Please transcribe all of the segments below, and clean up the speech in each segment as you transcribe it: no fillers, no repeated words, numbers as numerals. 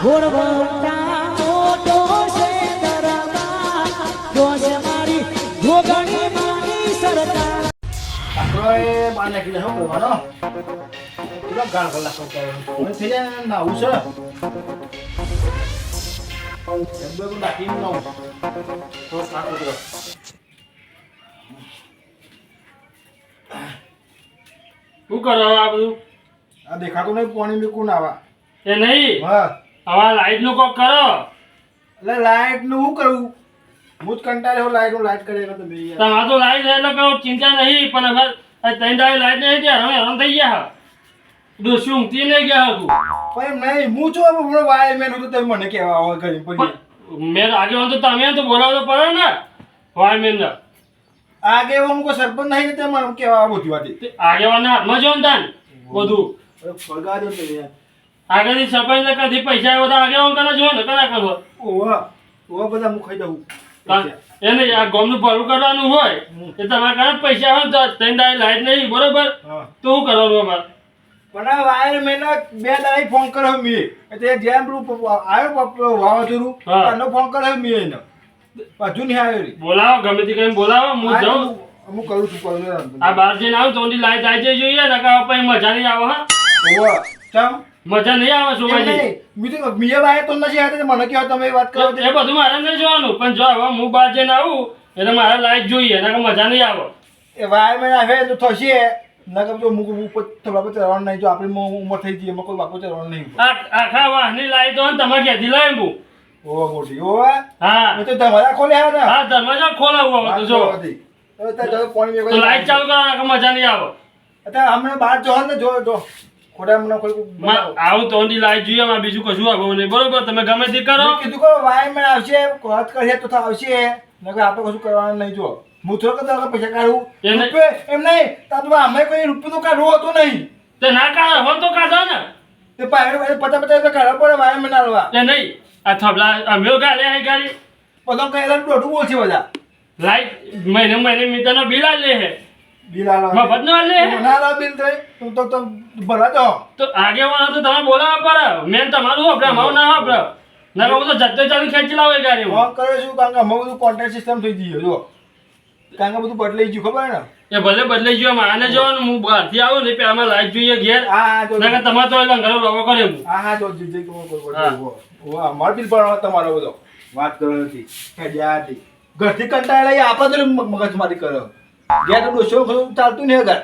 ઘોડવટા મોટો છે દરબાર જોશ મારી જોગણી માની સરકાર આપણો બાર નાખી દે હો કરવાનો કેટલો ગાળ કલાક મને થઈ જાય ના આવું છે એમ બધું નાખીને ના તો સાફ કરો શું કરો આ બધું આ દેખાતું નહીં પાણી મેકું ના આવા એ નહીં હા આવા લાઈટ નું કોક કરો એટલે લાઈટ નું શું કરું હું જ કંટાળ્યો લાઈટ કરે એટલે તમે યાર તમારે તો લાઈટ એટલે કોઈ ચિંતા નહીં પણ હવે ત્રણ દાડે લાઈટ નહીં ગયા હવે હેરાન થઈ ગયા ડોસી ઊંઘતી નહીં ગયા હતું પણ એમ નહીં હું છું હમણાં વાય મેન હતું તમે મને કહેવા આવો ઘરે પડી મેં આગળ તો તમે તો બોલાવતો પડે ને વાયમેન ને આગે હું કોઈ સરપંચ નહીં તે મને કહેવા આવો બધી વાતી આગેવાના હાથમાં જો ને તાન બધું ફળગા દો તમે યાર આગળની સરપંચ ને કદી પૈસા આવ્યો તો આગેવાન કરે જો ને કના કરો ઓવા બધા હું ખાઈ દઉં એને આ ગામનું ભરું કરવાનું હોય એ તમારે ઘણા પૈસા હોય તો ત્રણ દાડે લાઈટ નહીં બરોબર તો શું કરવાનું અમારે પણ આ વાયર મેં 2 દાડા ફોન કર્યો મેં એટલે જેમ પેલું આવ્યો વાવાઝોડું એનો ફોન કર્યો મેં એને હજુ નહીં આવ્યો રે બોલાવો ગમે તે કઈ બોલાવો હું જાઉં હું કરું છું કરું આ બહાર જઈને આવું તો લાઈટ આવી જાય જોઈએ ને કે પછી મજા નહીં આવે હા ઓવા ચમ મજા નહીં આવે સોમાજી મીએ વાય તો નથી આવતી મને કહો તમે વાત કરો એ બધું મારે નહીં જોવાનું પણ જો હવે હું બહાર જઈને આવું એટલે મારે લાઈટ જોઈએ એને મજા નહીં આવે એ વાયર મેં આવે તો થશે નકર તો મુક ઉપર થોડા પર ચડવાનું નહીં જો આપણી ઉંમર થઈ ગઈ એમાં કોઈ બાપો ચડવાનું નહીં આખા વાહની લાઈટ હોય ને તમારે ક્યાંથી લાવી હું ઓવા મોટી ઓવા હા મેં તો દરવાજા ખોલ્યા ને હા દરવાજા ખોલાવું હવે તો જો પાણી તો લાઈટ ચાલુ કરો કે મજા નહીં આવે અત્યારે હમણાં બહાર જો ને જો ખોટા મને કોઈ આવું તો લાઈટ જોઈએ મારે બીજું કશું આપવું નહીં બરોબર તમે ગમે તે કરો કીધું કે વાયરમેન આવશે વાત કરીએ તો આવશે નકર આપણે કશું કરવાનું નહીં જો હું થોડો કદાચ પૈસા કાઢું એમ નહીં તારું અમે કોઈ રૂપિયો તો કાઢવો હતો નહીં તે ના કાઢો હો તો કાઢો ને તે પચાસ કાઢવા પડે વાયરમેન આવવા તે નહીં આ થબલા અમે ગાલે આ ગાડી બધા કઈ દોઢું બોલશે બધા લાઈટ મહિને મીટરનો બિલ આ લે હે બિલ આલો મફત નો લે ના લા બિલ થઈ તો ભરવા દો તો આગેવાનો તો તમે બોલાવવા પડે મેન તમારું આપણે અમારું ના આપણે ના કહું તો જતો ચાલી ખેંચી લાવે ગાડી ફોન કરે છું કારણ કે અમે બધું કોન્ટ્રાક્ટ સિસ્ટમ થઈ ગઈ જો કારણ કે બધું બદલાઈ ગયું ખબર ને એ ભલે બદલાઈ ગયો આને જવાનું હું બહારથી આવું ને પેલા લાઈટ જોઈએ ઘેર હા જો ના તમારે તો લંગરો રવો કરે હું હા જો જીજે કે વાહ માર બિલ ભરવાનો તમારો બધો વાત કરો નથી કે જ્યાંથી ઘરથી કંટાળે લઈ આપા તો મગજમારી કરો ગયા તો ડોસો ચાલતું નહીં ઘર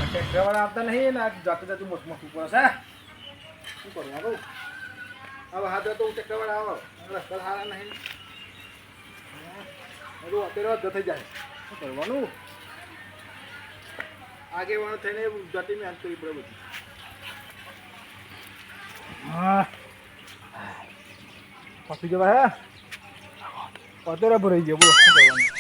ટ્રેક્ટરવાળા આવતા નહીં ને જાતે જાતે મોટું પડે છે શું કરું હવે હા તો ટ્રેક્ટરવાળા આવો રસ્તા સારા નહીં બધું અત્યારે રદ થઈ જાય શું કરવાનું આગેવાનો થઈને જાતે મહેનત કરવી પડે બધી હા પાછી જવા હે અત્યારે ભરાઈ ગયો બોલો શું કરવાનું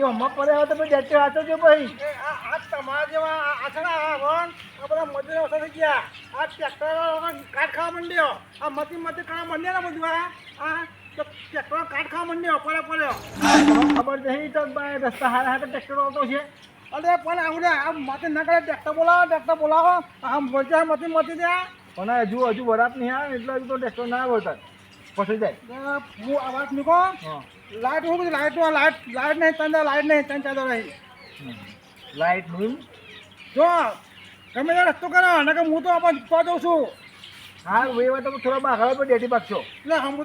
અમ્મા પડે તો પછી જતે વાંચો છો ભાઈ આ તમારા જેવા આછડા વણ આ બધા મજૂરો ઓછા થઈ ગયા આ ટ્રેક્ટર કાટ ખાવા માંડ્યો આ મતી કાઢવા માંડ્યા ને બધું આ ટ્રેક્ટર કાટ ખાવા માંડ્યો પડ્યો ખબર નહીં તો રસ્તા હારા હારા ટ્રેક્ટર આવતો છે અરે પણ આવડે આ માથે ના કરે ટ્રેક્ટર બોલાવો આમ બોલતા મતી ત્યાં પણ હજુ વરાપ નહીં આવે એટલે હજુ તો ટ્રેક્ટર ના આવતા પછી જાય હું આવાજ મૂકો લાઈટ હું બધું લાઈટ નહીં તંદા લાઈટ નહીં તંદ ચાદર નહીં લાઈટ નહીં જો તમે રસ્તો કરો ને કે હું તો આપણે જઉં છું હા એ વાત તો થોડા બાગળ પર ડેટી પાકશો એટલે હું તો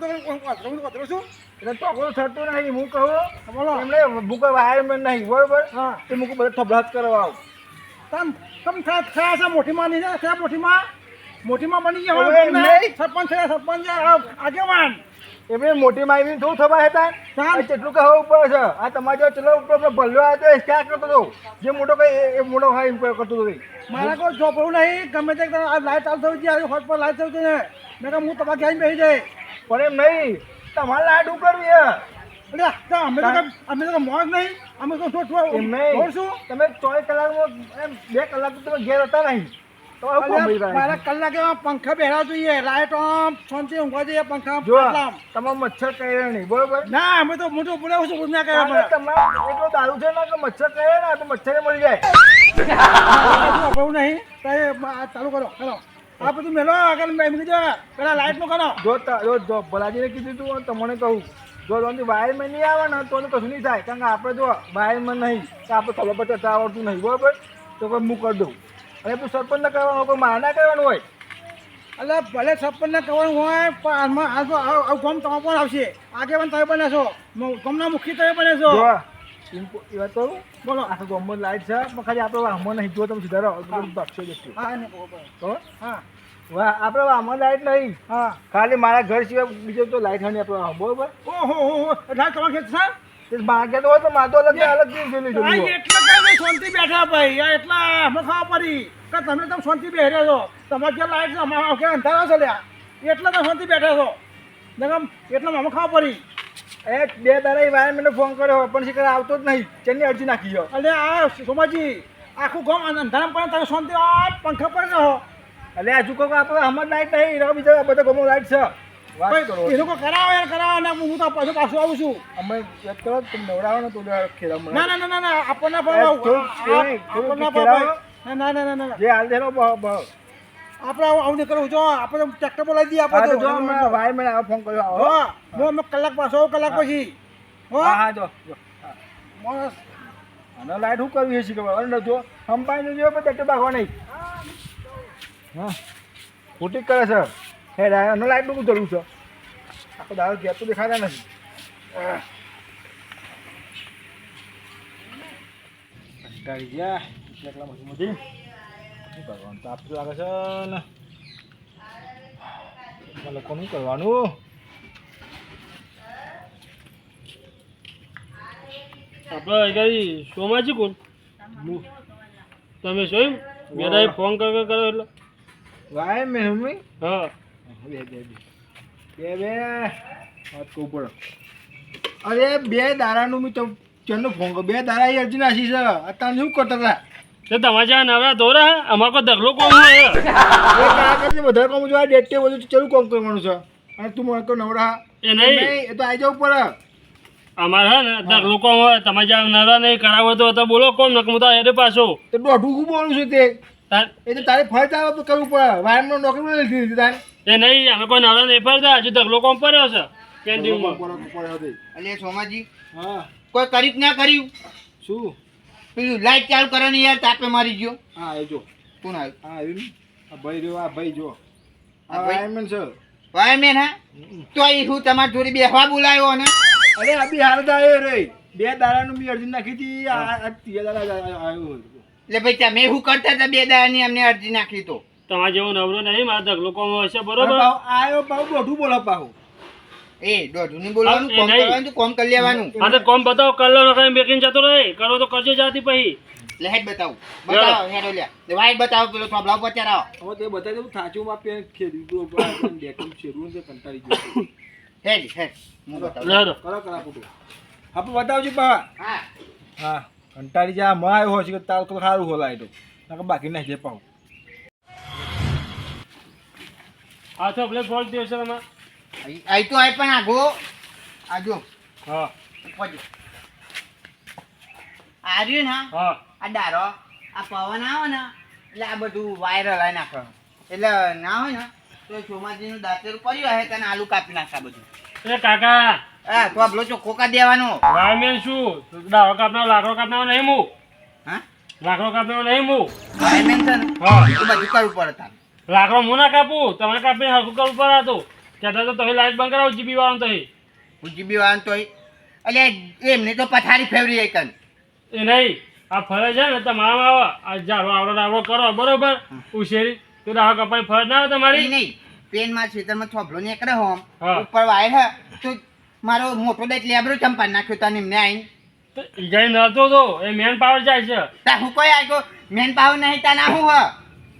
વધરો છું એટલે તો થતું નહીં હું કહું બોલો એમને મૂકો વાયરમેન નહીં બરોબર હા તે મૂકું બધા થબલાત કરવા આવું તમ થયા છે મોટીમાં નહીં થયા મોટીમાં બની ગયા સરપંચ આગેવાન એમને મોટીમાં આવીને શું થવા હતા કેટલું કહો ઉપર છે આ તમારે ચલો ઉપર ભલ્લો આવ્યો તો ક્યાં કરતો હતો જે મોટો કઈ એ મોટો હા એમ કરતો હતો મારા કોઈ ચોપડું નહીં ગમે તે લાઈટ ચાલુ થયું છે હોટ પર લાઈટ થયું છે ને મેં કહું હું તમારે ક્યાંય બેસી જાય પણ એમ નહીં તમારે લાઈટ ઉકળવી એટલે અમે તો મોજ નહીં અમે તો શું તમે 24 કલાકમાં એમ 2 કલાક તમે ઘેર હતા નહીં અલ્યા, કોમી ભાઈ. મારા કલાકે આમ પંખા બેહરા જોઈએ લાઈટ આમ શાંતિ ઊંઘવા જઈએ પંખા જો આમ. તમારે મચ્છર કર્યો નહીં બરોબર ના અમે તો મોટું બોલાવું છું ના કારણ કર્યા કે તમારે એટલો દારૂ છે ને કે મચ્છર કર્યો ને તો મચ્છરે મળી જાય આપણું નહીં તો એ આ ચાલુ કરો આ બધું મેલો આગળ મેં કીધું પેલા લાઈટનું કરો. જો ભલાજીને કીધું તું અને તમને કહું જો ત્યાંથી વાયરમેન નહીં આવે ને તો કશું નહીં થાય કારણ કે આપણે જો વાયરમેન નહીં તો આપણે ખબર પર ચડતા આવડતું નહીં બરોબર તો કોઈ હું કરી દઉં અને તું સરપંચને કરવાનું કોઈ મારે ના કરવાનું હોય એટલે ભલે છપ્પનને કહેવાનું હોય પણ હાલમાં આવું ગામ તમે પણ આવશે આગેવાન તમે બને છો ગામના મુખી તમે બને છો. જો એ વાત કરું બોલો આખો ગામમાં લાઈટ છે પણ ખાલી આપણે વાહમાં નહીં જો તમે સીધા રહો ભાગશો જશો હા ને બોલો. તો હા વાહ આપણે વાહમાં લાઈટ નહીં હા ખાલી મારા ઘર સિવાય બીજો તો લાઈટ નહીં આપણે વાહ બરોબર ઓહો એટલે તમારે ખેત છે તે માગે તો હોય તો માતો અલગ અલગ જોઈ આ લેજો એટલે કઈ શાંતિ બેઠા ભાઈ આ એટલા અમે ખબર પડી કે તમે તો શાંતિ બેહર્યા છો તમારે જે લાઈટ છે અમારા કે અંધારા છો લ્યા એટલે તો શાંતિ બેઠા છો નકમ એટલે અમે ખબર પડી એ બે દાડા વાયરમેનને ફોન કર્યો પણ શીખર આવતો જ નહીં ચેનની અરજી નાખી ગયો એટલે આ સોમાજી આખું ગામ અંધારામાં પણ તમે શાંતિ આ પંખા પર રહો એટલે હજુ કહું આપણે આમાં લાઈટ નહીં એના બીજા બધા ગામમાં લાઈટ છે વાત કરો એ લોકો કરાવો યાર કરાવો ને હું તો પાછું પાછું આવું છું અમે યાદ કરો તમે નવડાવો ને તો ખેડામાં ના ના ના ના ના આપણને આપણને ખેલાવો. ના ના ના ના જે હાલ દેનો આપણે આવું નહીં કરવું જો આપણે ટ્રેક્ટર બોલાવી દઈએ આપણે તો વાયરમેન આવો ફોન કર્યો હા હું અમે કલાક પાછો આવું કલાક પછી હા હા જો માણસ અને લાઈટ શું કરવી છે શીખવા અને જો હંપાઈ જો પણ ટ્રેક્ટર ભાગવા નહીં હા ખોટી કરે છે હે અને લાઈટનું જરૂર છે આખો દાડો ગેપ તો દેખાતા નથી કંટાળી ગયા એકલા મધી શું કરવાનું તાપ તો લાગે છે ને લોકોનું કરવાનું આપણે કઈ સોમાજી કોણ તમે શું મેરા ફોન કરો એટલે વાય મેં મમ્મી હા બે વાત કહું પડે અરે બે દાડાનું મેં તો ચેનનો ફોન કર્યો બે દાડા એ અરજી નાખી છે અત્યારે શું કરતા હતા તો તમારે જ્યાં નવરા ધોરા અમારે કોઈ દગલો કોણ હોય એ કાગળથી વધારે કામ જોવા ડેટે બધું ચેલું કામ કરવાનું છે અને તું મને કહો નવરા એ નહીં એ તો આવી જવું પડે અમારે હે ને દગલો કોણ હોય તમારે જ્યાં નવરા નહીં કરાવો તો બોલો કોણ નકમું તો એને પાછો તો દોઢું શું બોલું છું તે એ તો તારે ફરજ આવે તો કરવું પડે વાયરનો નોકરી નથી લીધી તારે એ નહીં અમે કોઈ નવરા નહીં ફરતા હજુ દગલો કોણ પડ્યો છે કેન્ટીનમાં અલે સોમાજી હા કોઈ કર્યું કે ના કર્યું શું પેલું લાઈટ ચાલુ કરવાની યાર તાપે મારી ગયો હા એ જો કોણ આવ્યું હા આવ્યું ને આ ભાઈ રહ્યો આ ભાઈ જો આ આ ભાઈ? વાયરમેન છે વાયરમેન હા તો એ હું તમારી જોડે બેહવા બોલાવ્યો ને અરે આ બી હાલ આવ્યો રે બે દાડાનું બી અરજી નાખી હતી આ ત્રીજા દાડા આવ્યો એટલે ભાઈ તમે શું કરતા હતા બે દાડાની અમને અરજી નાખી તો તમારે જેવો નવરો નહીં મારા દગલો કોણ હશે બરોબર આવ્યો પાવ દોઢું બોલો પાવ એ દોઢું નહીં બોલવાનું એ કોમ નહીં. કરવાનું તો કોમ કરી લેવાનું હા તો કોમ બતાવો કલર કઈ મેકીને જતો રહે કરો તો કરજો જાતી પછી એટલે હેડ બતાવું બતાવો હેડો લ્યા વાઈટ બતાવો પેલો થોભલાવ પર આવો હવે તે બતાવી દઉં થાચું માં પેન ખેડ્યું તો ડેકું શેરું ને કંટાળી ગયો હેડ હેડ હું બતાવું લેડો કરો કરા ફોટો આપણે બતાવજો પા હા હા કંટાળી જા માં આવ્યો હોય છે કે તાર તો સારું હોલાય તો નકર બાકી નહીં જે પાવ આ તો પ્લે ફોલ્ટ થયો છે તમારે આઈ તો આઈ પણ આગો આજો હા ઉપર આ રહ્યું ને હા આ ડારો આ પવન આવે ને એટલે આ બધું વાયર હલાવી નાખે એટલે ના હોય ને તો ચોમાજીનું દાંતેરું પડ્યું હશે તને આલુ કાપી નાખા બધું એ કાકા હા તો આપલો ચોખ્ખો કરી દેવાનો વાયમેન શું દાડો કાપનાર લાકડો કાપનાર નહીં હું હા લાકડો કાપનાર નહીં હું વાયરમેન છે ને હા એ બધું કરવું પડે તારે લાકડો હું ના કાપું તમે કાપીને હરખું કરવું પડે હતું કહેતા તો તમે લાઈટ બંધ કરાવો જીબી વાળો તો હું જીબી વાળા તોય એટલે એમને તો પથારી ફેવરી એકન એ નહીં આ ફરજ છે ને તમારામાં આવે આ જાડો આવડો કરો બરોબર ઉશેરી તો દાડો કપાઈ ફરજ ના આવે તમારી નહીં પેનમાં ખેતરમાં થોભલો નીકળે હોમ હા. ઉપર વાયર હે તો મારો મોટો દાઈટ લેબરો ચંપા નાખ્યો તને એમને આવીને તો ઈ જઈ નતો તો એ મેન પાવર જાય છે તા હું કોઈ આવ્યો મેન પાવર નહીં તા ના હું હ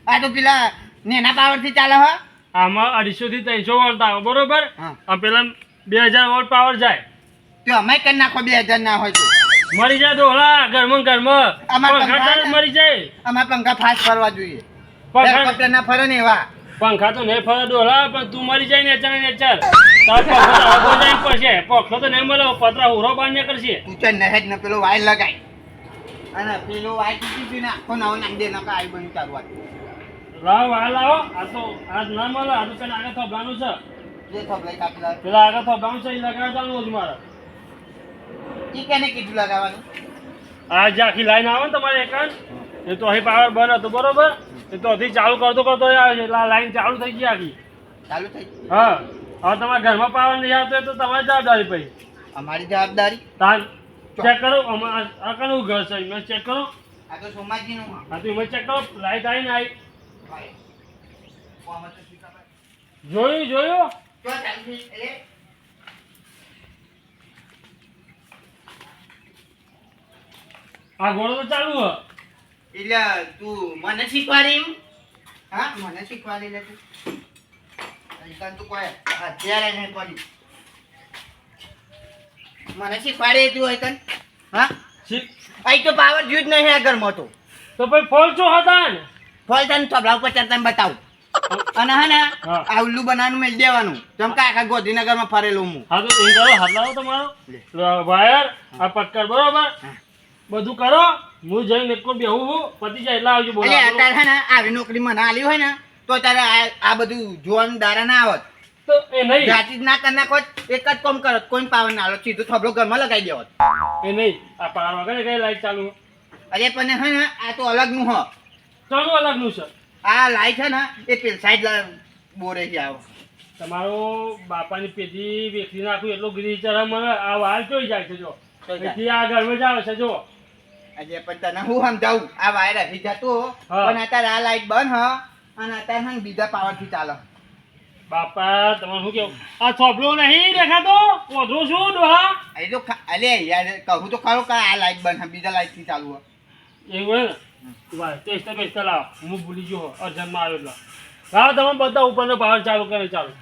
આ તો પેલા નેના પાવરથી ચાલે હ આમાં 250 થી 300 વોલ્ટ આવે બરોબર હા. આ પેલા 2000 વોલ્ટ પાવર જાય તો અમે કરી નાખો 2000 ના હોય તો મરી જાય ડોહલા ઘરમાં આમાં પંખા ચાલે પંખા મરી જાય અમારે પંખા ફાસ્ટ કરવા જોઈએ હેલિકોપ્ટર ના ફરે ને એવા પંખા તો નહીં ફરે ડોલા પણ તું મરી જાય ને અચાનક ને ચાલ તાર પંખો તો આગો જાય પડશે પંખો તો નહીં મળે પતરા હુરો બાંધ્યા કરશે તું ચાલ નહેજ ને પેલો વાયર લગાય અને પેલો વાયર તૂટી ને આખો નવો નાખી દે નકા આવી બની ચાલુ વાત લાવો આ લાવો આ તો આજ ના મળે આ તો પેલા આગળ થોભલાનું છે જે થપલાઈ કાપી લાવ પેલા આગળ થોભલાનું છે એ લગાવવા જવાનું હતું મારે ઈ કેને કીધું લગાવવાનું આ જે આખી લાઈન આવે ને તમારે એકાંત એ તો અહીં પાવર બંધ હતો બરોબર એ તો હજી ચાલુ કરતો આવે છે એટલે આ લાઈન ચાલુ થઈ ગઈ આખી ચાલુ થઈ ગયું. હા હવે તમારા ઘરમાં પાવર નહીં આવતો હોય તો તમારી જવાબદારી પછી અમારી જવાબદારી તાર ચેક કરો આ કનું ઘર છે મેં ચેક કરો આ તો સોમાજી નું હા તો એમાં ચેક કરો લાઈટ આવી ને આવી જોયું આ ઘોડો તો ચાલુ હ એટલે તું મને શીખવાડી એમ? હા મને શીખવાડી લે તું અહીંકાન તું કોઈ અત્યારે નહીં પડી મને શીખવાડે તું અહીંકાન હા અહીં તો પાવર જ્યુજ નહીં આ ઘરમાં તો પછી ફોન શું હતા ને ફોલ તને થોભલા ઉપર ચડતા બતાવું અને હે ને હા. આ ઉલ્લુ બનાવવાનું મેળ દેવાનું જેમ કે આખા ગોધીનગરમાં ફરેલું હું હા તો એ કરો હાથ લાવો તમારો વાયર આ પટકર બરોબર બધું કરો હું જઈને એક બેહું હું પતી જાય એટલે આવજો એટલે બોલા અત્યારે હે ને આવી નોકરી મને આલી હોય ને તો તારે આ બધું જોવાનું દારા ના આવત તો એ નહીં જાતિ જ ના કરી નાખો એક જ કામ કરત કોઈ પાવર ના આલો સીધું થોભલો ઘરમાં લગાવી દેવત એ નહીં આ પાર વગર કઈ લાઈટ ચાલુ અરે પણ હે ને આ તો અલગનું હ ચાલુ અલગનું છે આ લાઈટ છે ને એ પેલ સાઈડ બોરે થી આવો તમારો બાપાની પેઢી વેચી નાખું એટલો ગીરી ચરા મને આ વાળ ચોઈ જાય છે જો એથી આ ઘરમાં જ આવે છે જો આજે પણ તને હું સમજાવું આ વાયર હરી જતો હા. પણ અત્યારે આ લાઈટ બંધ હ અને અત્યારે હે ને બીજા પાવર થી ચાલે બાપા તમારે શું કેવું આ થોભલો નહીં દેખાતો ઓધરો શું ડોહા એ તો અલે યાર કહું તો ખરો કે આ લાઈટ બંધ હ બીજા લાઈટ થી ચાલુ હ એવું હોય ને વાહ ટેસ્ટ બેસ્ટ લાવો હું ભૂલી ગયો અર્જન્ટમાં આવ્યો એટલે હા તમે બધા ઉપરનો પાવર ચાલુ કરે ચાલુ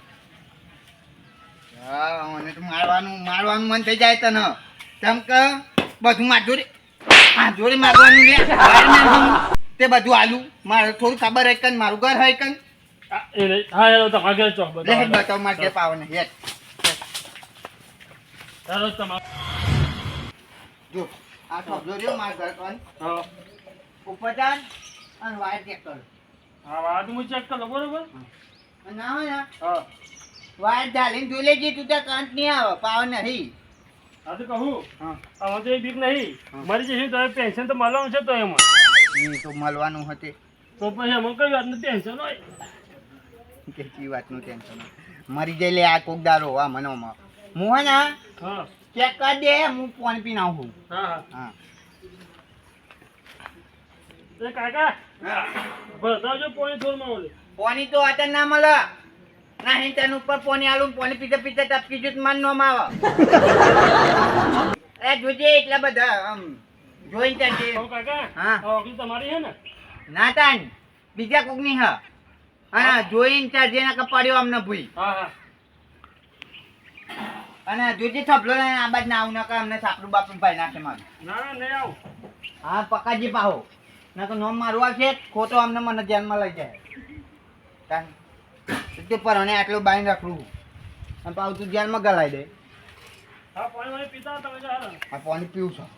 હા મને તો મારવાનું મન થઈ જાય તને કેમ કે બધું માધુરી મારવાનું લે વાયરમેન હું તે બધું આલું મારે થોડું ખબર હોય કન મારું ઘર હોય કન એ નહીં હા હેલો તમારા ઘરે ચો લે બતાવ માર કે પાવર ને હેડ ચાલો તમારે જો આ થોભલો રહ્યો માર ઘર કન હા ઉપર જાન અને વાયર ચેક કર હા વાત હું ચેક કરો બરોબર અને ના હોય ને હા વાયર ઢાલીને જોઈ લેજે તું ત્યાં કરંટ નહીં આવે પાવર નહીં હા તો કહું હા આમાં તો એ બીક નહીં મરી જશે તો પેન્શન તો મળવાનું છે તો એમાં એ તો મળવાનું હતું તો પછી એમાં કઈ વાતનું ટેન્શન હોય કેટલી વાતનું ટેન્શન મરી જાય લે આ કોક દારો આ મનોમાં હું હે ને હા ચેક કરી દે હું પાણી પીને આવું હા હા હા એ કાકા બતાવજો પોણી થોડમાં ઓલે પાણી તો અત્યારે ના મળે ના હિંચન ઉપર પાણી આલું પાણી પીતે પીતે ટપકી જut મન નો આવે એ જોજે એટલા બધા આમ જોઈ ત્યાં તો કાકા હા. આ ઓગળી તમારી હે ને ના તાન બીજા કોક ની હા અને જોઈને ત્યાં જેના કે પડ્યો અમને ભૂઈ હા હા અને જોજે થપલો ને આ બાજ ના આવું નકા અમને સાપડું બાપડું ભાઈ નાખે મારું ના ના નહીં આવું હા પકાજી પાહો નકર નોમ મારું આવશે ખોટો અમને મને ધ્યાનમાં લઈ જાય તાન તે પરણે આટલું બાઈન રાખવું અને પાછું તું ધ્યાનમાં ગલાઈ દે હા પાણી વાળી પીતા હોય તમે ચાલો આ પાણી પીવું છું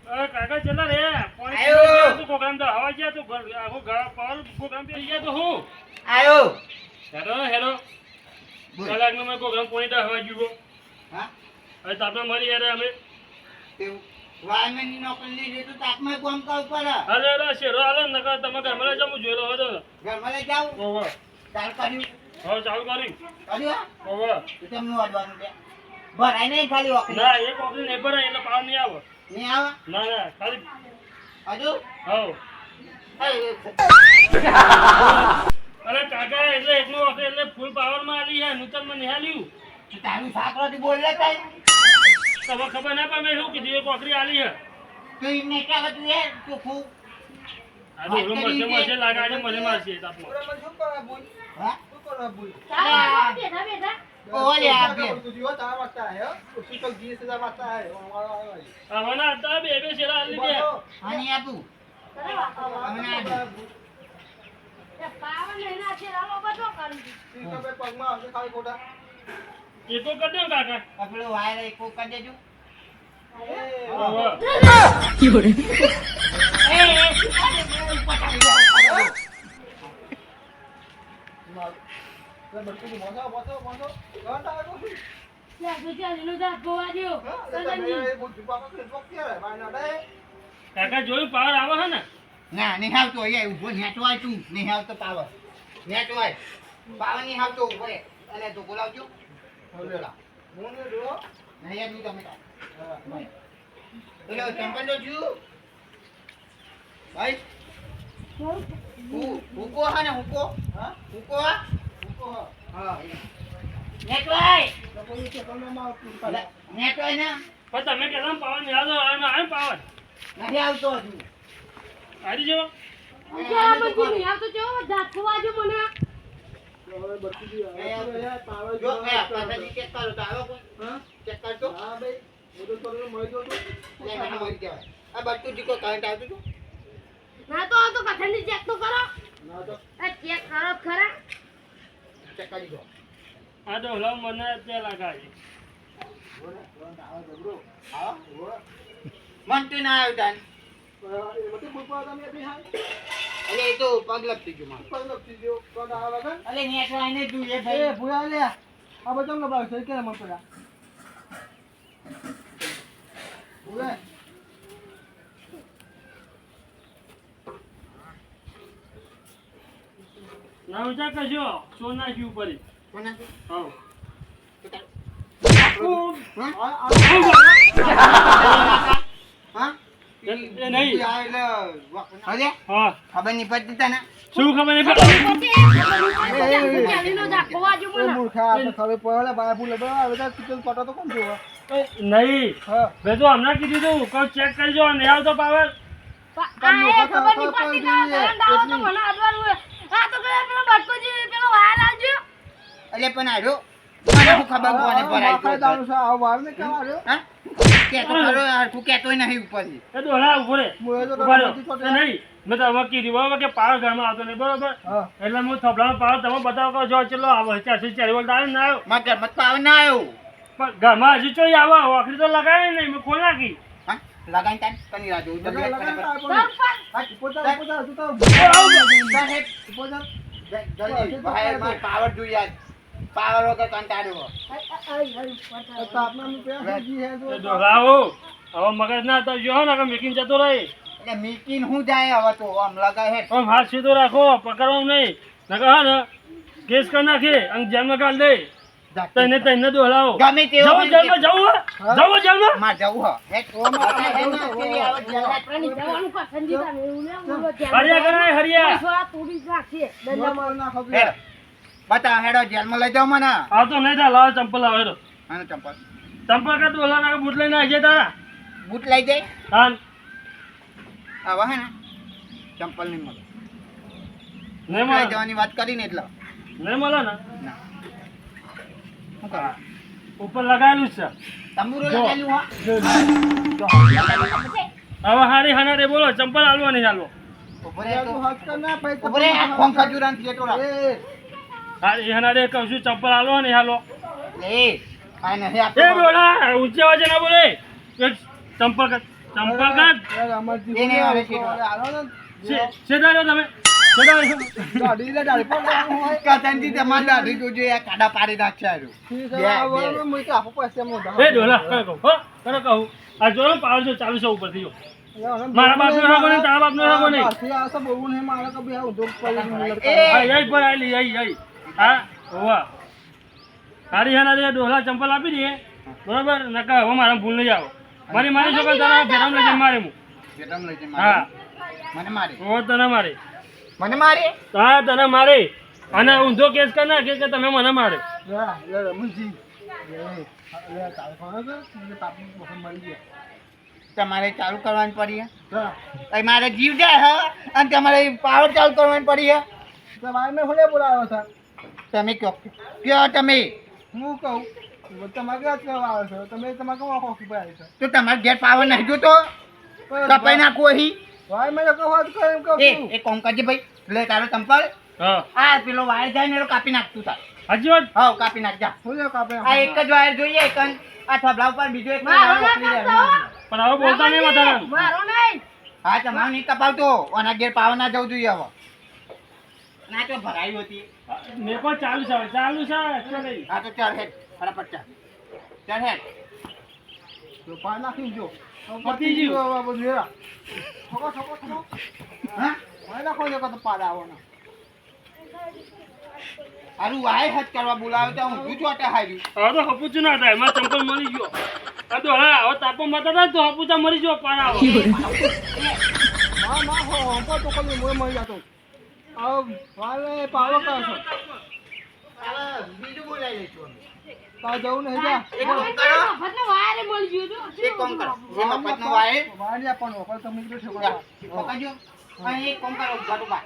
અરે કાકા ચલા રે પાણી આયો. પીવા તું પ્રોગ્રામ તો હવા ગયા તું આખો પાવર પ્રોગ્રામ પી ગયા તો હું આયો હેલો હેલો બોલ. કલાકનો મેં પ્રોગ્રામ પોઈન્ટ હવા ગયો હા હવે તો આપણે મળી યાર અમે તેવું વાયમેનની નોકરી લીધી તો તાપમાં કામ કરવું પડે હાલો હાલો શેરો હાલો નકર તમે ઘરમાં લઈ જાઓ હું જોયેલો હતો ઘરમાં લઈ જાઉં ઓવર ચાલ કર્યું હવે ચાલુ કરી કર્યું હા? ઓવર તો તેમનું અડવાનું છે ભરાય નહીં ખાલી વખત ના એક ઓપ્શન નહીં ભરાય એટલે પાવર નહીં આવે નહીં આવે ના ના ખાલી હજુ હવ અરે કાકા એટલે એકનું વખત એટલે ફૂલ પાવરમાં આલી હે નૂતનમાં નિહાલ્યું તારું સાકરાથી બોલ લે તાઈ તમે ખબર ના પડે મેં શું કીધું એ કોકરી આલી હે તો એમને ક્યાં બધું એ ચોખ્ખું આજે ઓલો મરશે મરશે લાગે આજે મને મારશે તાપમાં શું કરવા બોલ હા શું કરવા બોલ ચાલો બેઠા બેઠા ઓલે આ બે. તું જીવો તારા વાગતા હે ઉસી તો 20000 વાગતા હે અમારો આવ્યો આવવાના હતા બે શેરા આલી દે. આની આપું હમણાં આપું. પગમાં આવશે ખાલી ખોટા એકો કરી દો કાકા. આ પેલો વાયર એકો કરી દેજો. હવે. કાકા જોયું પાવર આવે છે ને? ના નહીં આવતો અહીંયા ઊભો નેચવાય તું નહીં આવતો પાવર નેચવાય પાવર નહીં આવતો ઊભો રે અને તો બોલાવજો બોલા નહીં યાર તમે પેલો ચંપલ લો છું ભાઈ હુકો હા ને હુકો હા હુકો હા નેચવાય નેચવાય ને પણ તમે કહેતા પાવર નહીં આવતો હવે આવે પાવર નહીં આવતો હજુ આવી જો. જો એ પાછળથી ચેક કરો તો આવો કોઈ ચેક કરતો હા ભાઈ મોટો છોકરો મળી ગયો તો એટલે મને મળી કહેવાય આ બધું દીકો કરંટ આવતું હતું ના તો ચેક કરી દો આ તો હલાવ મને ત્યાં લાગાય. હા મન તો ના આવ્યું તાન એમાંથી બુકવા તમે બી હા એટલે એ તો પગ લપસી ગયું મારું પગ લપસી ગયો કોણ આવે વગર અલે નેચવાય ને તું એ એ ભૂયા લે આ બધા નબળાવ છે કે મન પડ્યા ભૂયા ના ઊંચા કરજો સોન નાખ્યું ઉપર. કોના હા હા એ નહીં. અરે હા ખબર નહીં પડતી તને શું ખબર નહીં પડતી? મૂર્ખા આપણે ખબર પડે ભાઈ ભૂલે બરાબર બધા ટીચર પટો તો કોણ જોવા નહીં હા મેં તો હમણાં કીધું તું કહું ચેક કરજો નહીં આવતો પાવર. એટલે પણ આવ્યો મને શું ખબર કોને ભરાય દારૂ છે આવો વાર ને કેવા રહ્યો હા કેતો ખરો હરખું કેતોય નહીં ઉપરથી એ તો હલા ઉભો રે. મુએ તો ઉભા રહો. નથી એ ચોટ્યા. નહીં મેં તો હવે કીધું બરાબર કે પાવર ઘરમાં આવતો નહીં બરોબર હા એટલે હું થપલાનો પાવર તમે બતાવો કે જો ચલો આવો 404 વોલ્ટ આવે ને ના આવ્યો મારા ઘરમાં તો પાવર ના આવ્યો પણ ઘરમાં હજી ચોઈ આવો આખરી તો લગાવે નહીં મેં ખોલ નાખી. હા લગાઈ તાન કની રાહ જોઉં લગા લગા પોતા પોતા તું તો પોતા જલ્દી બહાર માર પાવર જોઈએ આજ પાવર વગર કંટાળ્યો તાપમાન રૂપિયા જી હે એ જો ડોલાઓ હવે મગજ ના તો જો ને કે મેકિંગ જતો રહે. એટલે મીકીન હું જાય હવે તો આમ લગાય હે આમ હાથ સીધો રાખો પકડવાનું નહીં નકર હા ને કેસ કરી નાખે અને જેલમાં કાઢ દે. તને ડોલાઓ ગમે તેવો જવું જેલમાં જવું હે? જવું જેલમાં માં જવું હે હરિયા કરાય હરિયા. માર નાખો હેડો બતા હેડો જેલમાં લઈ જાઓ મને આ તો નહીં થાય લાવો ચંપલ લાવો હેડો. આનો ચંપલ ચંપલ કે ડોલા નાખે બૂટ લઈને આવી જાય તારા. બૂટ લઈ જાય હાલ આવા હે ને ચંપલ નહીં મળે નહીં લઈ મળે જવાની વાત કરીને એટલે નહીં મળે ને ના શું કરવા ઉપર લગાવેલું જ છે. તંબુરો જો. લગાવેલું હા હવે હારી હાના રે બોલો ચંપલ હાલવા નહીં હાલવો. ઉભો રે તો તું હાથ કર ના ભાઈ ઉભો રે આ ખોંગ ખજૂરાન થિયેટર રાખ એ હારી હાના રે કહું છું ચંપલ હાલવા નહીં હાલવો. લે આ નહીં આપતો એ બોલા ઊંચે અવાજે ના બોલે. એક ચંપલ કાઢ ચંપલ કાઢ. યાર અમરજી એને આવે છે. હાલો ને સીધા રહ્યો તમે સીધા રહ્યો. ગાડી લે ગાડી પર હોય કતનથી તમારે દાઢી જોજો આ કાડા પાડી નાખશે આર્યું. ઠીક બે, છે બે. આવો મુઈ તો આપો પૈસા મો એ ડોલા કરે કહું હો કરે કહું આ જો પાવર જો ચાલુ છે ઉપરથી જો મારા બાપનો હગો નહીં તારા બાપનો હગો નહીં. પાછી આ તો બોલવું નહીં મારે કભી આ ઉધોગ પડી એ. હા યઈ પર આલી યઈ હા હોવા હારી હાના રે ડોલા ચંપલ આપી દે બરોબર નકા હવે મારા ભૂલ નહીં આવો મારી મારી છોકરા તારા ફેરામ લઈ જઈને મારે હું જેટમ લઈ જાય હા મને મારે ઓ તને મારે મને મારે હા તને મારે અને ઊંધો કેસ કર નાખે કે તમે મને મારે. યા લે રમજી લે તાર કોણ છે મને તાપની પસંદ મળી ગયા તમારે ચાલુ કરવાની પડી હે હા અહીં મારે જીવ જાય હે અને તમારે પાવર ચાલુ કરવાની પડી હે તો ભાઈ મેં હોલે બોલાવ્યો છે તમે કયો કયો તમે હું કહું તમારે ક્યાં કરવા આવે છે તમે તમારે કેમ આખો ઉપર આવે છે તો તમારે ઘેર પાવર નહીં જોતો કપાઈ નાખો અહીં ભાઈ મેં કહું વાત કરે એમ કહું એ કોમ કરજે ભાઈ લે તારો ચંપલ હા આ પેલો વાયર જાય ને એનો કાપી નાખતું તાર હાજી વાત હા કાપી નાખજા શું છે કાપે આ એક જ વાયર જોઈએ એક જ. આ થબલા ઉપર બીજો એક મારો વાયર ના મોકલી દે. કાપતો. પણ હવે બોલતા નહીં વધારે મારો નહીં. હા તમારું નહીં કપાવતો આના ઘેર પાવર ના જવું જોઈએ હવે ના તો ભરાઈ હતી મેં પણ ચાલુ છે ચાલુ છે એટલે નહીં. હા તો ચાલ હેડ ફટાફટ ચાલ ચાલ હેડ તો પા નાખી જો પતી ગયું. બધું હેરા ઠોકો ઠોકો ઠોકો હા ભાઈ નાખો જો તો પાડા આવવાના હારું વાયર હજ કરવા બોલાવે તો હું શું ચોટે હાર્યું હવે તો હપુચું ના થાય મારે ચંપલ મળી ગયો આ તો હવે તાપો માતા હતા તો હપુચા મરી ગયો પાર આવો ના ના હો હંપા તો કોઈ મોય મળી જતો આવ વાલે પાડો કરો છો બીજું બોલાવી લઈશું તા જવું નહીં જા એક કામ કરો મફતનો વાયર મળી ગયો તો. એક કામ કરો જે મફતનો વાયર વાળ્યા પણ વખત તમે કીધું છે પકડજો અને એક કામ કરો ઉભા ઉભા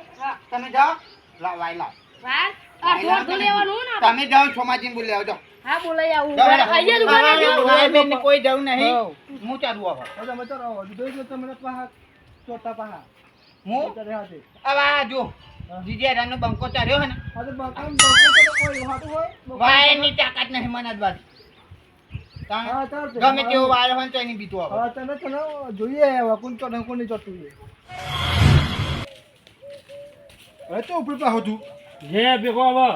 તમે જાઓ લાવ વાયર લાવ વાયર? આ ઢોર તો લેવાનું ને. તમે જાઓ છોમાજીને બોલી આવજો હા, બોલાઈ આવું. જાઓ અહીંયા દુકાને જાઓ. વાયરમેનને કોઈ જવું નહીં હા. હું ચાલુ આવો હવે તમે તો રહો દીધો તમને પાહા ચોટા પાહા હું ચાલે હાથે હવે આ જો જીજેરાનો બંકો ચાર્યો હે ને આ તો બાકામ તો કોઈ હાથું હોય વાયરની તાકાત નહીં મને આજ હા ચાલશે ગમે તેવો વાયર હોય ને તો એની બીતું આવે હા તને તને જોઈએ હવે કોણ તો કોણ નહીં ચોટતું છે હવે તો ઉપર પાહો તું જે ભેગો હવે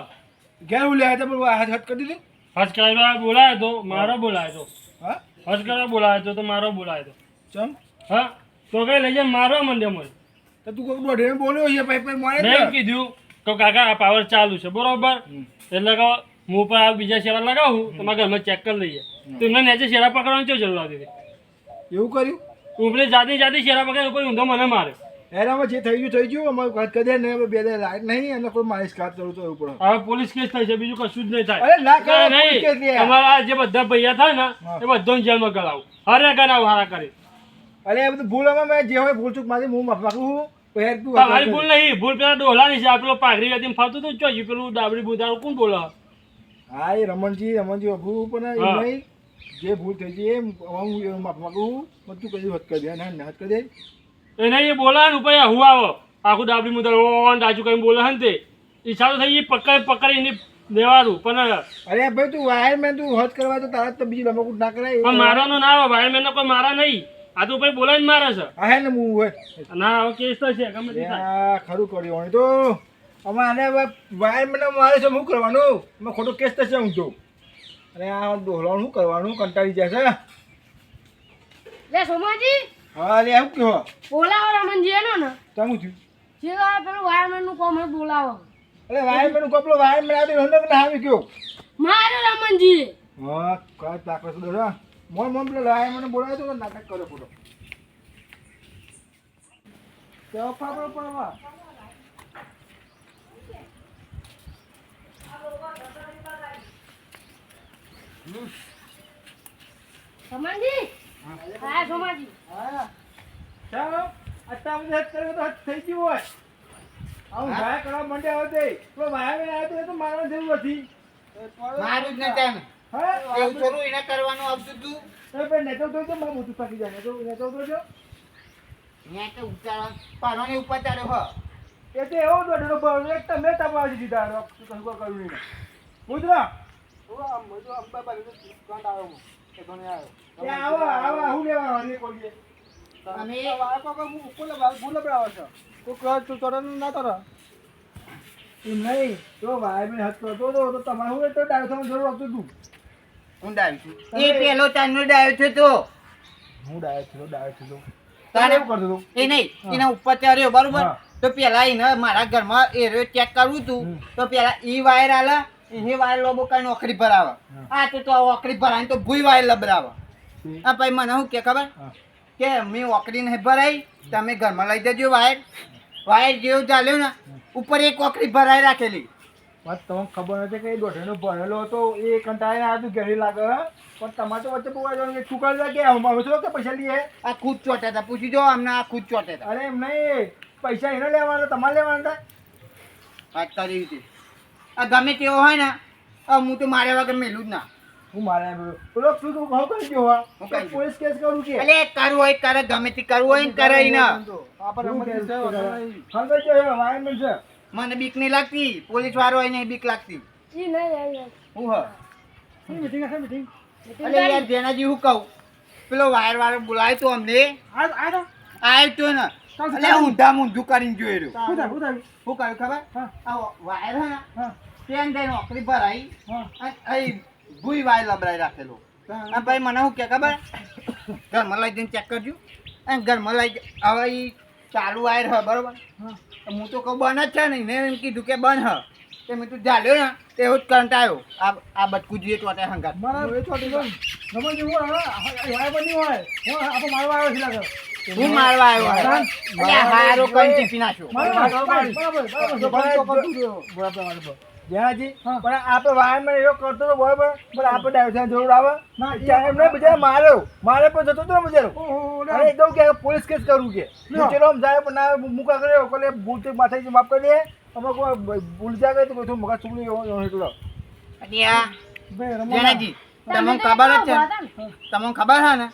ઘેર ઉલે હતા પણ હાથ હાથ કરી દીધું હજ કરાવવા બોલાયો તો મારો બોલાયો તો હા હજ કરવા બોલાયો તો મારો બોલાયો તો ચમ હા તો કઈ લઈ જાય મારવા માંડ્યો મને તો તું કોઈ દોઢે બોલ્યો છે ભાઈ ભાઈ મારે મેં કીધું કે કાકા આ પાવર ચાલુ છે બરોબર એટલે કે હું ઉપર આ બીજા શેરા લગાવું તો મારા ઘરમાં ચેક કરી લઈએ તો એમને નીચે શેરા પકડવાની શું જરૂર હતી એવું કર્યું ઉપરે જાતી જાતી શેરા પકડે કોઈ ઊંધો મને મારે એનામાં જે થઈ ગયું અમારે વાત કરી દે ને બે દે લાઈટ નહીં અને કોઈ માલિશ કાટ કરું તો એવું પડે હવે પોલીસ કેસ થાય છે બીજું કશું જ નહીં થાય અરે ના કરો નહીં, પોલીસ કેસ લે. તમારા આ જે બધા ભૈયા થાય ને હા. એ બધાને જેલમાં ગળાવું હરે ગણાવ હારા કરી અરે એ બધું ભૂલમાં મેં જે હોય ભૂલ ચૂક મારી હું માફ માંગુ પછી તું તમારી ભૂલ નહીં ભૂલ પેલા ડોલાની છે આ પેલો પાઘડી હતી ફરતું હતું ચોજી પેલું ડાબડી બુધારું કોણ બોલે હા એ રમણજી અભુ પણ એ હા. નહીં જે ભૂલ થઈ છે એ હું માફ માંગુ બધું કઈ હદ કરી દે ના હદ કરી દે એને એ બોલા ને પછી હું આવો આખું ડાબડી મુદર ઓન ડાચું કઈ બોલે ને તે ઈચ્છા તો થઈ પકડીને દેવાનું પણ અરે ભાઈ તું વાયર મેં તું હદ કરવા તો તારા જ તો બીજી લમકુટ ના કરાય પણ મારવાનો ના આવે ભાઈ મેં કોઈ મારા નહીં આ તો પછી બોલાવીને મારે છે હા હે ને હું હોય ના હવે કેસ તો છે ગમે તે થાય. આ ખરું કર્યું હોય તો અમે આને વાયર મને મારે છે શું કરવાનું એમાં ખોટો કેસ થશે હું તો અને આ ડોહલાનું શું કરવાનું કંટાળી જાય છે લે સોમાજી, હા લે શું કહો બોલાવો રમણજી એનો ને. તમે થયું જે આ પેલું વાયરમેનનું કામ હોય બોલાવો. અરે વાયર મેં કપડો વાયર મેં આવી હંડો કે ના આવી ગયો મારે રમણજી. હા કાંઈ તાકત તો દોરા મોન પેલો વાયર મને બોલાવ્યો તો નાટક કર્યો પૂરો તો ફાફડો પડવા રમણજી. હા સોમાજી. હા ચાલો અત્યારે બધું હદ કર્યો તો હદ થઈ ગયું હોય આવું વાયર કરવા માંડે આવતે પેલો વાયર મેં આવ્યો તો મારવાની જરૂર હતી મારું જ નથી એમ. હા એવું થોડું એને કરવાનું આવતું તું ભાઈ નેતો તો મારું બધું થાકી જાય નેતો તો જો ત્યાં તો ઉતારવા પારવાની ઉપર ચાલ્યો હો એ તો એવો દોઢનો ભાવ એક તમે તપાસી દીધા કશું કર્યું નહીં ગુજરા અંબા બાજુ કાંટ આવ્યો હું એ ઘણે આવ્યો આવો આવું લેવા હરી કોઈ અમે હું ઉપર ભૂલ પડાવો છો તું ચડવાનું ના કરો એમ નહીં તો ભાઈ મેં હાથ કરતો હતો તો તમારે હું તો ડાયરેક્શન જરૂર હતું તું હું ડાયો છું એ પેલો ચાંદનો ડાયો છે તો હું ડાયરેક્ટ થયો તારે તારે એવું કરતો હતો એ નહીં એના ઉપર ચડ્યો બરોબર હા. તો પેલા એને મારા ઘરમાં એરો ચેક કરવું તું તો પેલા ઈ વાયર આલે એ વાયર લોબો કઈ નોકરી ભરાવે આ તો ઓકરી ભરાય તો ભૂઈ વાયર લબરાવે આ ભાઈ મને શું કે ખબર હા. કે મેં ઓકરી નહીં ભરાઈ તમે ઘરમાં લઈ જજો વાયર વાયર જેવું ચાલ્યું ને ઉપર એક ઓકરી ભરાઈ રાખેલી વાત તમને ખબર નથી કે એ દોઢેનો ભરેલો હતો એ કંટાળીને આવ્યું ઘરે લાગે હે? પણ તમારે તો વચ્ચે પોવા જવાનું ચૂકાડવા કે અમે છો કે પૈસા લઈએ આ ખુદ ચોટે હતા પૂછી જો અમને આ ખુદ ચોટે હતા અરે એમ નહીં પૈસા એને લેવાના તમારે લેવાના હતા વાત કરી હતી આ ગમે તેવો હોય ને હું તો માર્યા વગર મેલું જ ના. હું મારે પેલો શું તું કહો કરી ગયો હા હું કરી પોલીસ કેસ કરું કે એટલે કરવું હોય કરે, ગમે તે કરવું હોય ને કરે ને. આપણે રમત છે હંગર છે વાયરમેન છે મને બીક નહીં લાગતી, પોલીસ વાળો હોય ને બીક લાગતી. ઈ નહીં યાર હું હ મીટિંગ હશે મીટિંગ અલે યાર જેનાજી હું કહું, પેલો વાયર વાળો બોલાય તો અમને આ તો આય તો ને એટલે ઊંધા ઊંધું કરીને જોઈ રહ્યો. શું થાય શું કર્યું ખબર? હા. આ વાયર હે ને હા ત્યાં જઈને નોકરી ભરાઈ હા અને અહીં ભૂઈ વાયર લબરાઈ રાખેલો. અને ભાઈ મને શું કે ખબર, ઘરમાં લઈ જઈને ચેક કરજો. અને ઘરમાં લઈ હવે ઈ ચાલુ વાયર હ બરોબર, હું તો કહું બંધ જ છે નહીં, મેં એમ કીધું કે બંધ હ. તે મેં તું ઝાલ્યો ને તે એવું જ કરંટ આવ્યો. આ બટકું જોઈએ ટોટે હંગાત. મારા એ ચોટી ગયો ગમે તે હું વાય બની હોય હું આપણે મારવા આવ્યો છે લાગે હું મારવા આવ્યો હે. એટલે હારો કઈ ટીપી નાખ્યો. જ્યાંજી પણ આપણે વાયરમેન એવો કરતો હતો બરાબર પણ આપણે ડાયવર્સન જરૂર આવે એમને બીજા મારે પણ જતો હતો બિચારો અને એકદમ કે પોલીસ કેસ કરવું કે ચલો આમ જાય પણ ના મુકા કર્યો કોલે ભૂલ તો માથે માફ કરી દે અમે કોઈ ભૂલ જાય તો કોઈ મગજ ચૂકલી એટલો એટલે આ જેનાજી તમને ખબર જ છે, તમને ખબર છે ને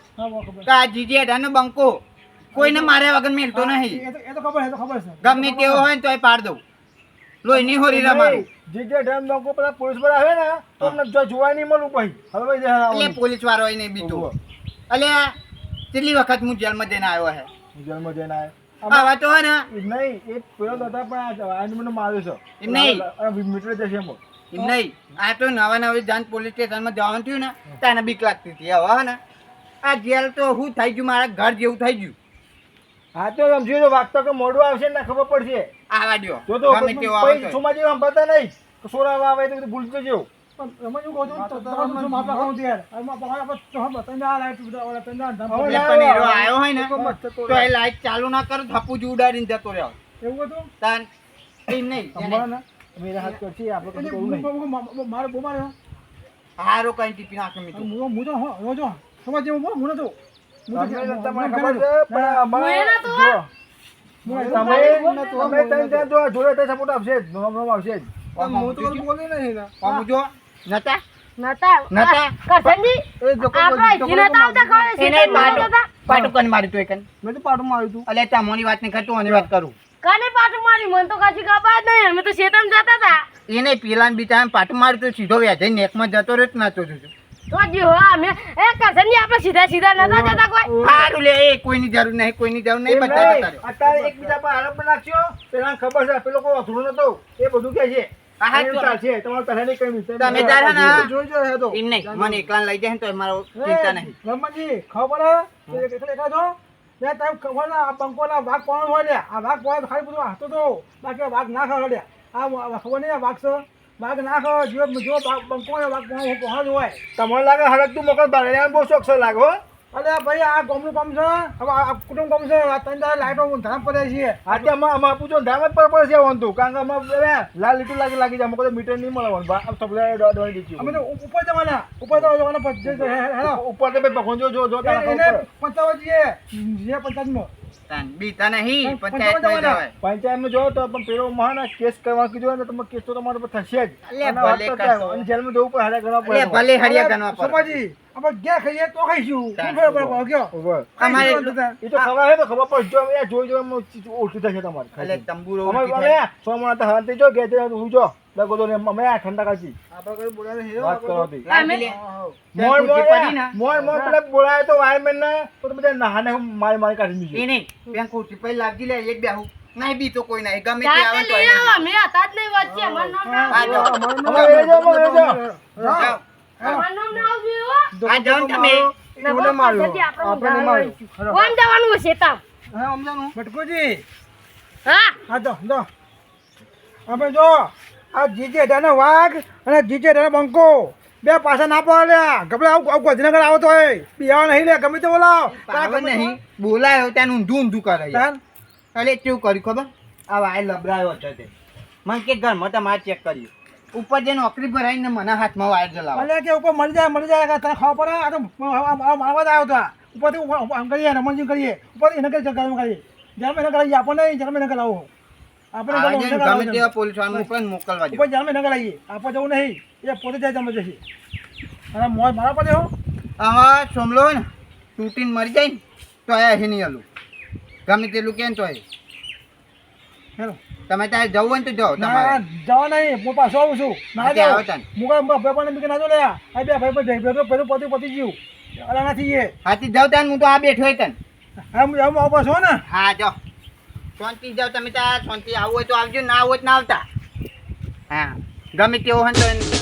કે આ જીજી અઢારનો બંકો કોઈને માર્યા વગર મેલતો નહીં. એ તો ખબર છે ગમે તેવો હોય ને તોય પાડ દઉં, લોહી નહીં હોરી રમાડું. જે ડ્રમ લોકો પેલા પોલીસ પર આવે ને તો અમને જોવા નહીં મળું પછી હવે ભાઈ એટલે પોલીસ વાળો હોય નહીં બીજું. એટલે કેટલી વખત હું જેલમાં જઈને આવ્યો હે. જન્મ જઈને આવે આવા તો હે ને નહીં એ પેલો દાદા પણ મને માર્યો છે એમ નહીં. મીટર જશે એમ એમ નહીં, આ તો નવા નવી જાન પોલીસ સ્ટેશનમાં જવાનું થયું ને તેને બીક લાગતી હતી. હવે હે ને આ જેલ તો શું થઈ ગયું, મારા ઘર જેવું થઈ ગયું. હા તો સમજી તો વાગતો કે મોડું આવશે ને ખબર પડશે આવા દ્યો જો તો ગમે તેવો આવે પછી સોમાજી સંભાળતા નહીં સોરા આવે તો બધું ભૂલતો જેવું રમણ એવું કહું છું તમારું માપ રાખવાનું છે યાર આપણે તો હમ તને આ લાઈટ બધા તને એટલે પણ એરો આવ્યો હોય ને તો એ લાઈટ ચાલુ ના કરો, થપ્પુ જ ઉડાડીને જતો રહ્યો. એવું હતું તાન એમ નહીં, સંભાળ ને મેરા હાથ કરશે આપણે કશું કરવું નહીં મારે બહુ મારે હારો કઈ ટીપી નાખે મીઠું. હું તો હો જો સમજ જેવું હું નતો તમને ખબર છે પણ અમારે હું એના તો જો તમે ત્રણ ત્રણ જો જોડે તો સપોર્ટ આપશે જ નોમ આવશે જ હું તો બોલી નહીં ને આમ જો નતા નતા કરસનજી આપણો અહીંથી નતા આવતા ખબર એને પાટું કન માર્યું તું એકન. મેં તો પાટું માર્યું તું અલે તમોની વાત નહીં કરતો, આની વાત કરું. કાને પાટું મારી મને તો કશી ખબર જ નહીં, અમે તો શેતમ જતા હતા એને પેલા બીજા પાટું માર્યું તો સીધો વ્યાજે નેકમાં જતો રહ્યો જ નાતો જોજો. તો જો અમે એ કરસનજી આપણે સીધા સીધા નતા જતા કોઈ સારું લે, એ કોઈની જરૂર નહીં, કોઈની જરૂર નહીં, બધા જતા રહ્યો. અત્યારે એકબીજા પર આરોપ નાખ્યો પેલા ખબર છે પેલો કોઈ અધૂરો નતો એ બધું કે છે હા, એમ ચાલશે તમારે પહેલા નહીં કહ્યું તમે તારા ના જોઈ જો હે તો એમ નહીં, મને એકલા લઈ જાય ને તો મારો ચિંતા નહીં. રમણજી ખબર પડે એટલે એકા છો લે તમે ખબર ના આ બંકોના વાઘ કોણ હોય લે આ વાઘ કોણ ખાલી બધું હાથો તો બાકી વાઘ ના ખાવ લે આ ખબર નહીં આ વાઘ છે વાઘ ના ખાવ જો બંકો ને વાઘ કોણ હોય તમને લાગે હરક તું મોકલ બારે બહુ શોખ છે લાગો અરે ભાઈ આ ગામનું કામ છે હવે આ કુટુંબ કામ છે આ ત્રણ ચાર લાઈટો ધરામ પડે છે આજે આમાં પૂછો ધામ જ પર પડશે વાંધું કારણ કે આમાં લાલ લીટું લાગી જાય અમુક મીટર નહીં મળવાનું સપ્લાય દોડી દીધી અમે તો ઉપર જવાના હેલો ઉપર તો ભાઈ પખો જો એને પંચાવન જે પંચાયતમાં તાન બીતા નહીં, પંચાયતમાં જવાય. પંચાયતમાં જો તો પણ પેલો મહાન કેસ કરવા કીધું ને તમે કેસ તો તમારા પર થશે જ અલે ભલે કરશો. અને જેલમાં જવું પડે હારે કરવા અલે પડે ભલે હરિયા ગણવા પડે. સોમાજી આપણે ગયા ખાઈએ તો ખાઈશું શું ખબર પડે કયો બરાબર. અમારે એ તો ખબર છે તો ખબર પડશે જોઈ ઓછું થશે તમારે અલે તંબુરો અમે ઉલટી થાય. અમે સોમનાથ હાલતી જો કે હું જો લગો તો અમે આ ઠંડા કાચી આપણે કોઈ બોલાવે છે વાત કરો હતી લાગી લે. મોર ત્યાં ખુરશી પડી ને. મોર પેલા બોલાય તો વાયરમેન ને તો બધા નહાને મારી કાઢી એ દીધી નહીં, ત્યાં ખુરશી પડી લાગી લે, એક બેહું. નહીં બી તો કોઈ નહીં, ગમે તે આવે જાતે તો લઈ એને આવો અમે હતા જ નહીં વચ્ચે અમારું નામ ના આ જાઓ. અમે એ જો જાઓ. અમારું નામ ના આવજો હો આ જાઓ ને તમે. એને માર્યો આપણે માર્યો કોણ જવાનું હશે તામ હા સમજાનું બટકુજી હા હા તો આપણે જો આ જીજે ડાનો વાઘ અને જીજે ડાનો બંકો બે પાછા ના પડ્યા ગબડે આવું ગાંધીનગર આવો તો પીવા નહીં લે ગમે તે બોલાવ પાવર નહીં, બોલાયો ત્યાં ઊંધું ઊંધું કરે છે. તાન અલે કેવું કર્યું ખબર, આ વાયર લબરાયો હતો તે મને કે ઘરમાં તમારે ચેક કર્યું, ઉપર જે નોકરી ભરાઈને મને હાથમાં વાયર જલાવો. અલે કે ઉપર મળી જાય કે તને ખબર પડે આ તો મારવા જ આવ્યો હતા ઉપરથી આમ કરીએ રમણજી કરીએ ઉપર એને કરી કરીએ જન્મ એને કરાવીએ આપણને જન્મ એને કરાવો આપણે આ ગમે જઈને ગમે તેવા પોલીસ વાળા મોકલે ને મોકલવા દો. ઉપર જામે નગર આવીએ આપણે જવું નહીં એ પોતે જાય તમે જશે અને મોજ મારા પાસે હો આમાં સોમલો હોય ને તૂટીને મરી જાય ને તો એ અહીં નહીં હલું ગમે તેટલું કે ને તો હેલો તમે ત્યાં જવું હોય ને તો જાઓ ના તમારે જવા નહીં હું પાછો આવું છું ના હા, તે જાઉં આવો તાન. હું કાંઈ ભાઈ પણ ના જો લે આ બે ભાઈ પણ પેલું પતી ગયું અલા નથી એ હાથી જાવ ત્યાં હું તો આ બેઠો હોય તને હું આવું પાછો ને હા જાઓ શાંતિ જાઓ તમે ત્યાં શાંતિ આવવું હોય તો આવજો ના આવું હોય તો ના આવતા હા ગમે તેવો હોય ને તો એને